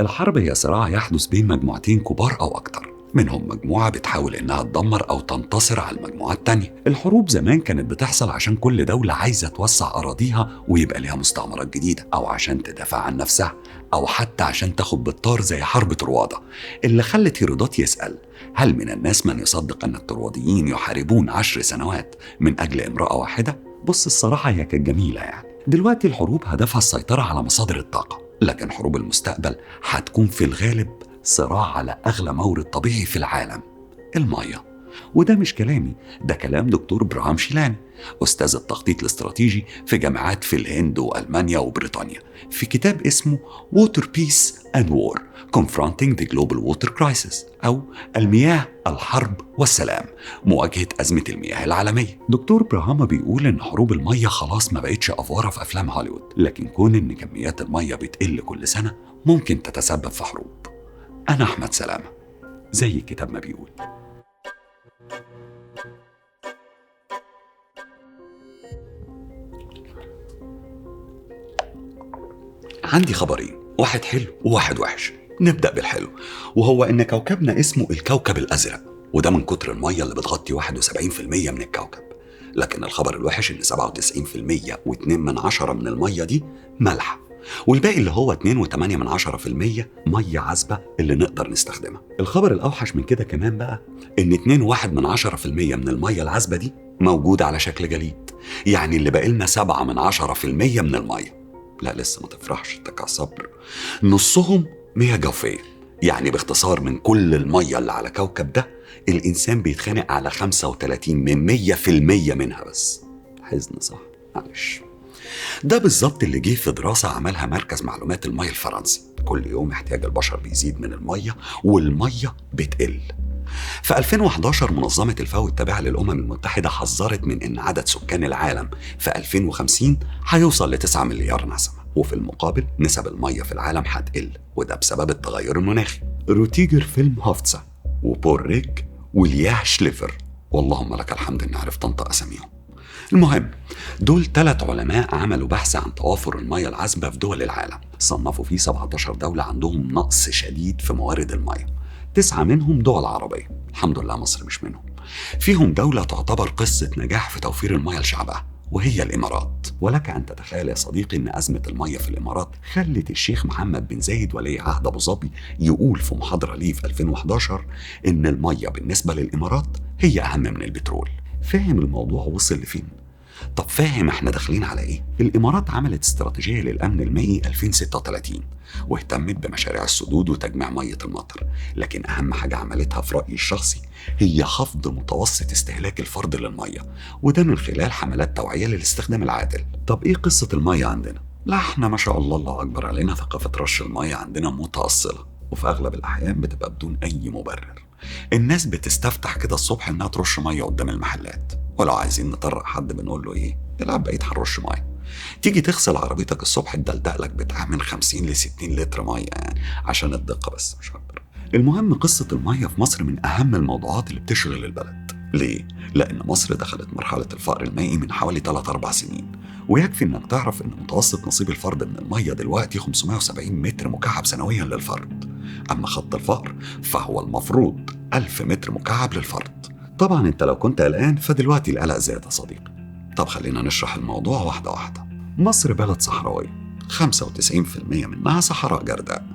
الحرب هي صراع يحدث بين مجموعتين كبار أو أكتر، منهم مجموعة بتحاول إنها تدمر أو تنتصر على المجموعة التانية. الحروب زمان كانت بتحصل عشان كل دولة عايزة توسع أراضيها ويبقى لها مستعمرات جديدة، أو عشان تدافع عن نفسها، أو حتى عشان تاخد بالطار زي حرب طروادة اللي خلت هيرودوت يسأل: هل من الناس من يصدق أن الطرواديين يحاربون 10 سنوات من أجل امرأة واحدة؟ بص، الصراحة هي كانت جميلة يعني. دلوقتي الحروب هدفها السيطرة على مصادر الطاقة، لكن حروب المستقبل هتكون في الغالب صراع على أغلى مورد طبيعي في العالم، المية. وده مش كلامي، ده كلام دكتور براهام شيلاني، أستاذ التخطيط الاستراتيجي في جامعات في الهند وألمانيا وبريطانيا، في كتاب اسمه Water Peace and War Confronting the Global Water Crisis، أو المياه، الحرب والسلام، مواجهة أزمة المياه العالمية. دكتور براهام بيقول إن حروب المية خلاص ما بقتش أفوارة في أفلام هوليوود، لكن كون إن كميات المية بتقل كل سنة ممكن تتسبب في حروب. أنا أحمد سلامة، زي الكتاب ما بيقول. عندي خبرين، واحد حلو وواحد وحش. نبدأ بالحلو، وهو إن كوكبنا اسمه الكوكب الأزرق، وده من كتر المية اللي بتغطي 71% من الكوكب. لكن الخبر الوحش إن 97% و2 من المية دي مالحة، والباقي اللي هو 2.8% مية عذبة اللي نقدر نستخدمها. الخبر الأوحش من كده كمان بقى إن 2.1% من المية العذبة دي موجودة على شكل جليد، يعني اللي باقي لنا 7% من المية. لا لسه ما تفرحش، تكع صبر. نصهم مياه جوفية، يعني باختصار من كل المية اللي على كوكب ده الإنسان بيتخانق على 35% منها بس. حزن صح؟ معلش. ده بالظبط اللي جه في دراسة عملها مركز معلومات المية الفرنسي. كل يوم احتياج البشر بيزيد من المية والمية بتقل. في 2011 منظمة الفاو التابعة للأمم المتحدة حذرت من إن عدد سكان العالم في 2050 هيوصل ل9 مليار نسمة، وفي المقابل نسب المية في العالم هتقل، وده بسبب التغير المناخي. روتيجر فيلم هوفتسا وبول ريك ولياه شليفر، واللهم لك الحمد إني عرفت أنطق أساميهم. المهم، دول 3 علماء عملوا بحث عن توافر المية العذبة في دول العالم، صنفوا فيه 17 دولة عندهم نقص شديد في موارد المية. 9 منهم دول عربية، الحمد لله مصر مش منهم. فيهم دولة تعتبر قصة نجاح في توفير المياه لشعبها، وهي الإمارات. ولك أن تتخيل يا صديقي أن أزمة المياه في الإمارات خلت الشيخ محمد بن زايد ولي عهد أبو ظبي يقول في محاضرة ليه في 2011 إن المياه بالنسبة للإمارات هي أهم من البترول. فاهم الموضوع وصل لفين؟ طب فاهم احنا داخلين على ايه؟ الامارات عملت استراتيجية للامن المائي 2036 واهتمت بمشاريع السدود وتجميع مية المطر، لكن اهم حاجة عملتها في رأيي الشخصي هي خفض متوسط استهلاك الفرد للمية، وده من خلال حملات توعية للاستخدام العادل. طب ايه قصة المية عندنا؟ لا احنا ما شاء الله الله اكبر علينا ثقافة رش المية عندنا متأصلة، وفي اغلب الاحيان بتبقى بدون اي مبرر. الناس بتستفتح كده الصبح انها ترش مية قدام المحلات، ولو عايزين نطرق حد بنقول له ايه؟ العب بقيت هنرش ميه. تيجي تغسل عربيتك الصبح تدلدق لك بتاع من 50 ل 60 لتر ميه، يعني عشان الدقه بس مش اكتر. المهم، قصه الميه في مصر من اهم الموضوعات اللي بتشغل البلد. ليه؟ لان مصر دخلت مرحله الفقر المائي من حوالي 3-4 سنين، ويكفي انك تعرف ان متوسط نصيب الفرد من الميه دلوقتي 570 متر مكعب سنويا للفرد. اما خط الفقر فهو المفروض 1000 متر مكعب للفرد. طبعا انت لو كنت قلقان فدلوقتي القلق زاد يا صديقي. طب خلينا نشرح الموضوع واحدة واحدة. مصر بلد صحراوية، 95% منها صحراء جرداء.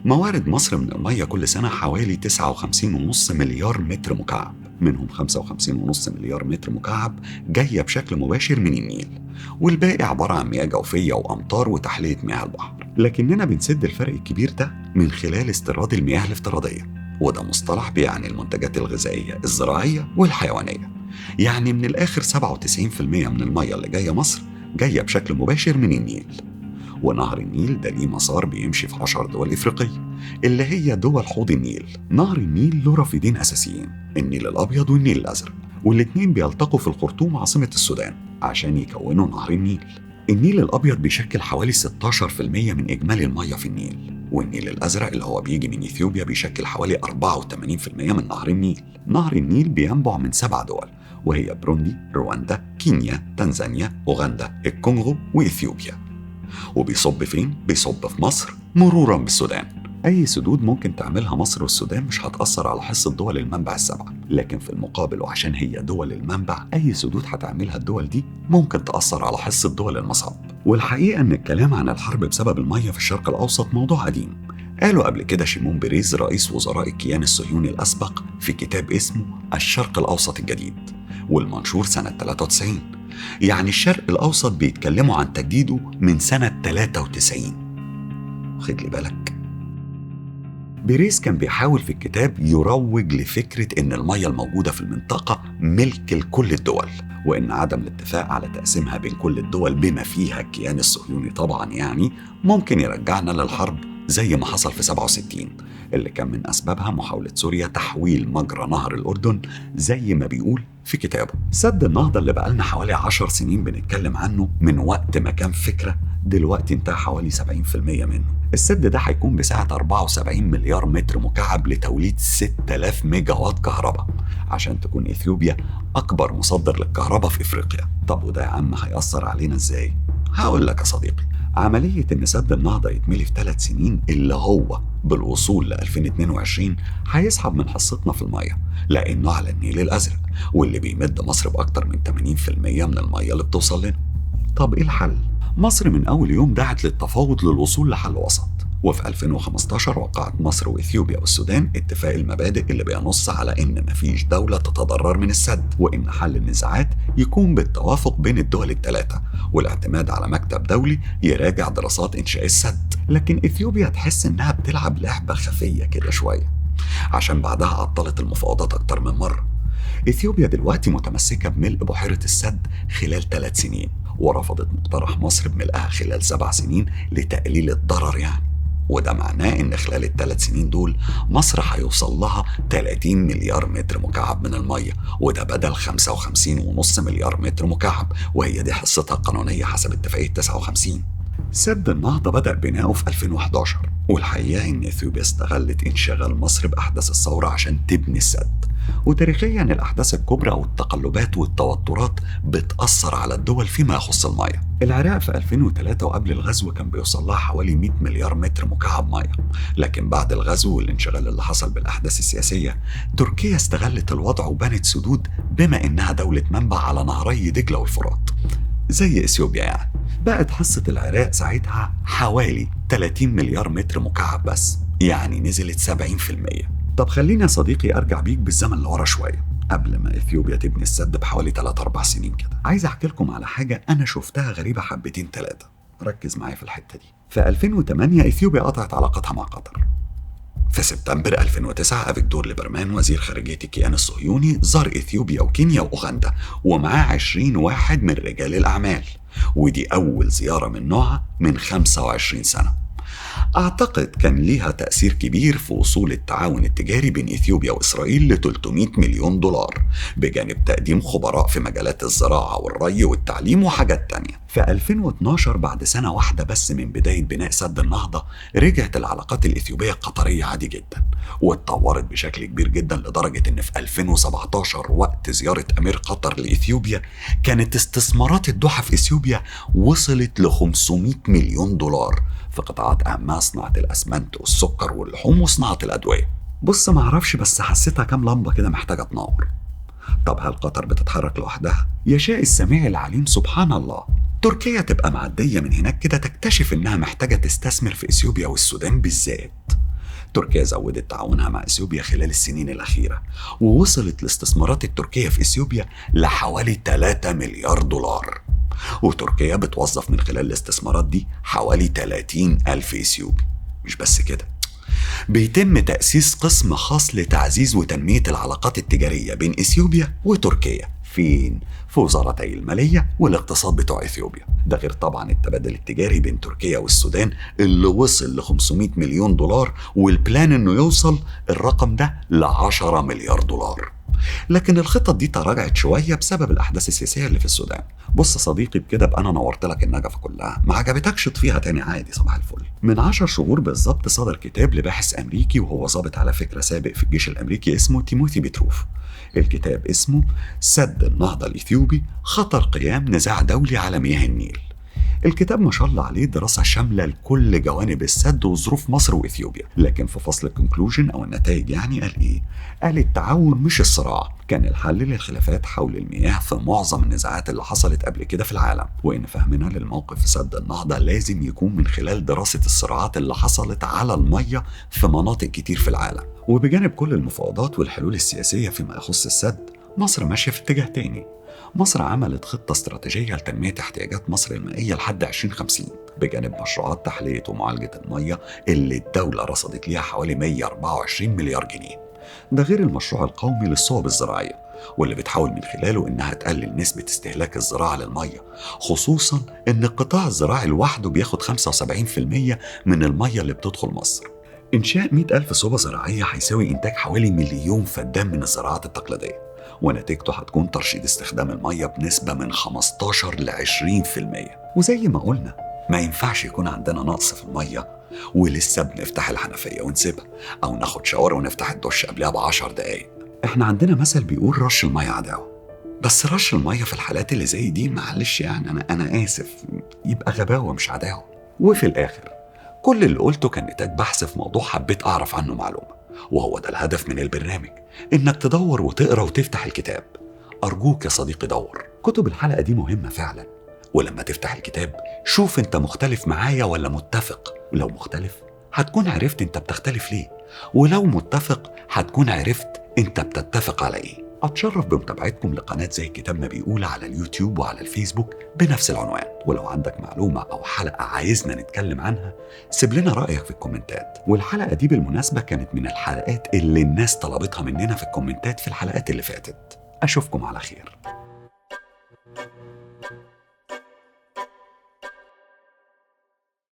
موارد مصر من المية كل سنة حوالي 59.5 مليار متر مكعب، منهم 55.5 مليار متر مكعب جاية بشكل مباشر من النيل، والباقي عبارة عن مياه جوفية وأمطار وتحلية مياه البحر. لكننا بنسد الفرق الكبير ده من خلال استيراد المياه الافتراضية، وده مصطلح بيعني المنتجات الغذائية الزراعية والحيوانية. يعني من الآخر 97% من المياه اللي جاية مصر جاية بشكل مباشر من النيل. ونهر النيل ده ليه مسار بيمشي في 10 دول إفريقية اللي هي دول حوض النيل. نهر النيل له رافدين أساسيين، النيل الأبيض والنيل الأزرق، والاتنين بيلتقوا في الخرطوم عاصمة السودان عشان يكونوا نهر النيل. النيل الأبيض بيشكل حوالي 16% من إجمالي المياه في النيل، والنيل الأزرق اللي هو بيجي من إثيوبيا بيشكل حوالي 84% من نهر النيل. نهر النيل بينبع من 7 دول، وهي بروندي، رواندا، كينيا، تنزانيا، أوغندا، الكونغو وإثيوبيا. وبيصب فين؟ بيصب في مصر مرورا بالسودان. أي سدود ممكن تعملها مصر والسودان مش هتأثر على حصة دول المنبع السبعة، لكن في المقابل وعشان هي دول المنبع أي سدود هتعملها الدول دي ممكن تأثر على حصة دول المصب. والحقيقة إن الكلام عن الحرب بسبب المية في الشرق الأوسط موضوع قديم، قالوا قبل كده شيمون بيريز رئيس وزراء الكيان الصهيوني الأسبق في كتاب اسمه الشرق الأوسط الجديد والمنشور سنة 93. يعني الشرق الأوسط بيتكلموا عن تجديده من سنة 93. خد لي بالك، بيريز كان بيحاول في الكتاب يروج لفكرة إن المية الموجودة في المنطقة ملك لكل الدول، وإن عدم الاتفاق على تقسيمها بين كل الدول بما فيها الكيان الصهيوني طبعا يعني ممكن يرجعنا للحرب زي ما حصل في 67 اللي كان من أسبابها محاولة سوريا تحويل مجرى نهر الأردن زي ما بيقول في كتابه. سد النهضة اللي بقالنا حوالي 10 سنين بنتكلم عنه من وقت ما كان فكرة، دلوقتي انتهى حوالي 70% منه. السد ده هيكون بسعة 74 مليار متر مكعب لتوليد 6000 ميجا وات كهرباء عشان تكون إثيوبيا أكبر مصدر للكهرباء في إفريقيا. طب وده يا عم هيأثر علينا إزاي؟ هقول لك يا صديقي، عملية إن سد النهضة يتملي في 3 سنين اللي هو بالوصول ل 2022 هيسحب من حصتنا في المية، لأنه على النيل الأزرق واللي بيمد مصر بأكتر من 80% من المية اللي بتوصل لنا. طب إيه الحل؟ مصر من أول يوم دعت للتفاوض للوصول لحل وسط، وفي 2015 وقعت مصر وإثيوبيا والسودان اتفاق المبادئ اللي بينص على إن مفيش دولة تتضرر من السد، وإن حل النزاعات يكون بالتوافق بين الدول الثلاثة والاعتماد على مكتب دولي يراجع دراسات إنشاء السد. لكن إثيوبيا تحس إنها بتلعب لعبة خفية كده شوية، عشان بعدها عطلت المفاوضات أكتر من مرة. إثيوبيا دلوقتي متمسكة بملء بحيرة السد خلال 3 سنين، ورفضت مقترح مصر بملئها خلال 7 سنين لتقليل الضرر يعني. وده معناه إن خلال ال3 سنين دول مصر هيوصل لها 30 مليار متر مكعب من المية، وده بدل 55.5 مليار متر مكعب، وهي دي حصتها القانونية حسب اتفاقية 59. سد النهضة بدأ بناؤه في 2011، والحقيقة إن إثيوبيا استغلت انشغال مصر بأحداث الثورة عشان تبني السد. وتاريخيا الأحداث الكبرى أو التقلبات والتوترات بتأثر على الدول فيما يخص المياه. العراق في 2003 وقبل الغزو كان بيوصل لها حوالي 100 مليار متر مكعب مياه، لكن بعد الغزو والانشغال اللي حصل بالأحداث السياسية تركيا استغلت الوضع وبنت سدود بما إنها دولة منبع على نهري دجلة والفرات زي إثيوبيا يعني. بقت حصة العراق ساعتها حوالي 30 مليار متر مكعب بس، يعني نزلت 70%. طب خليني يا صديقي أرجع بيك بالزمن لورا شوية قبل ما إثيوبيا تبني السد بحوالي 3-4 سنين كده. عايز أحكي لكم على حاجة أنا شفتها غريبة حبتين 3، ركز معايا في الحتة دي. في 2008 إثيوبيا قطعت علاقتها مع قطر. في سبتمبر 2009 أفيجدور ليبرمان وزير خارجية الكيان الصهيوني زار إثيوبيا وكينيا وأوغندا ومعاه 20 واحد من رجال الأعمال، ودي أول زيارة من نوعها من 25 سنة. أعتقد كان ليها تأثير كبير في وصول التعاون التجاري بين إثيوبيا وإسرائيل ل 300 مليون دولار، بجانب تقديم خبراء في مجالات الزراعة والري والتعليم وحاجات تانية. في 2012 بعد سنة واحدة بس من بداية بناء سد النهضة رجعت العلاقات الإثيوبية القطرية عادي جدا، واتطورت بشكل كبير جدا لدرجة إن في 2017 وقت زيارة أمير قطر لإثيوبيا كانت استثمارات الدوحة في إثيوبيا وصلت ل 500 مليون دولار في قطاعات أهمها صناعة الأسمنت والسكر واللحوم وصناعة الأدوية. بص معرفش بس حسيتها كام لمبة كده محتاجة تنور. طب هل قطر بتتحرك لوحدها؟ يشاء السميع العليم سبحان الله. تركيا تبقى معدية من هناك كده تكتشف إنها محتاجة تستثمر في إثيوبيا والسودان بالذات. تركيا زودت تعاونها مع إثيوبيا خلال السنين الأخيرة، ووصلت الاستثمارات التركية في إثيوبيا لحوالي 3 مليار دولار، وتركيا بتوظف من خلال الاستثمارات دي حوالي 30 ألف إثيوبي. مش بس كده، بيتم تأسيس قسم خاص لتعزيز وتنمية العلاقات التجارية بين إثيوبيا وتركيا. فين؟ في وزارتي المالية والاقتصاد بتوع إثيوبيا. ده غير طبعا التبادل التجاري بين تركيا والسودان اللي وصل ل 500 مليون دولار، والبلان انه يوصل الرقم ده ل 10 مليار دولار. لكن الخطط دي تراجعت شوية بسبب الأحداث السياسية اللي في السودان. بص صديقي بكده بقى أنا نورت لك النجفة كلها، ما عجبتكش اطفيها تاني عادي صباح الفل. من 10 شهور بالظبط صدر كتاب لباحث أمريكي وهو ضابط على فكرة سابق في الجيش الأمريكي اسمه تيموثي بيتروف. الكتاب اسمه سد النهضة الإثيوبي، خطر قيام نزاع دولي على مياه النيل. الكتاب ما شاء الله عليه دراسة شاملة لكل جوانب السد وظروف مصر وإثيوبيا، لكن في فصل الكونكلوجن أو النتائج يعني قال إيه؟ قال التعاون مش الصراع، كان الحل للخلافات حول المياه في معظم النزاعات اللي حصلت قبل كده في العالم، وإن فهمنا للموقف في سد النهضة لازم يكون من خلال دراسة الصراعات اللي حصلت على المية في مناطق كتير في العالم. وبجانب كل المفاوضات والحلول السياسية فيما يخص السد، مصر ماشية في اتجاه تاني. مصر عملت خطة استراتيجية لتنمية احتياجات مصر المائية لحد 2050 بجانب مشروعات تحلية ومعالجة المية اللي الدولة رصدت ليها حوالي 124 مليار جنيه. ده غير المشروع القومي للصوب الزراعية، واللي بتحاول من خلاله إنها تقلل نسبة استهلاك الزراعة للمية، خصوصاً إن القطاع الزراعي لوحده بياخد 75% من المية اللي بتدخل مصر. إنشاء 100,000 صوبة زراعية هيساوي إنتاج حوالي 1,000,000 فدان من الزراعات التقليدية، ونتيجته هتكون ترشيد استخدام المية بنسبة من 15 ل 20%. وزي ما قلنا ما ينفعش يكون عندنا نقص في المية ولسه بنفتح الحنفية ونسيبها، أو ناخد شاور ونفتح الدش قبلها ب10 دقايق. احنا عندنا مثل بيقول رش المية عداوة، بس رش المية في الحالات اللي زي دي معلش يعني أنا آسف، يبقى غباوة مش عداوة. وفي الآخر كل اللي قلته كان نتاج بحث في موضوع حبيت أعرف عنه معلومة، وهو ده الهدف من البرنامج، إنك تدور وتقرأ وتفتح الكتاب. أرجوك يا صديقي دور، كتب الحلقة دي مهمة فعلا، ولما تفتح الكتاب شوف انت مختلف معايا ولا متفق، ولو مختلف هتكون عرفت انت بتختلف ليه، ولو متفق هتكون عرفت انت بتتفق على ايه. اتشرف بمتابعتكم لقناة زي الكتاب ما بيقول على اليوتيوب وعلى الفيسبوك بنفس العنوان، ولو عندك معلومة أو حلقة عايزنا نتكلم عنها سيب لنا رأيك في الكومنتات. والحلقة دي بالمناسبة كانت من الحلقات اللي الناس طلبتها مننا في الكومنتات في الحلقات اللي فاتت. أشوفكم على خير.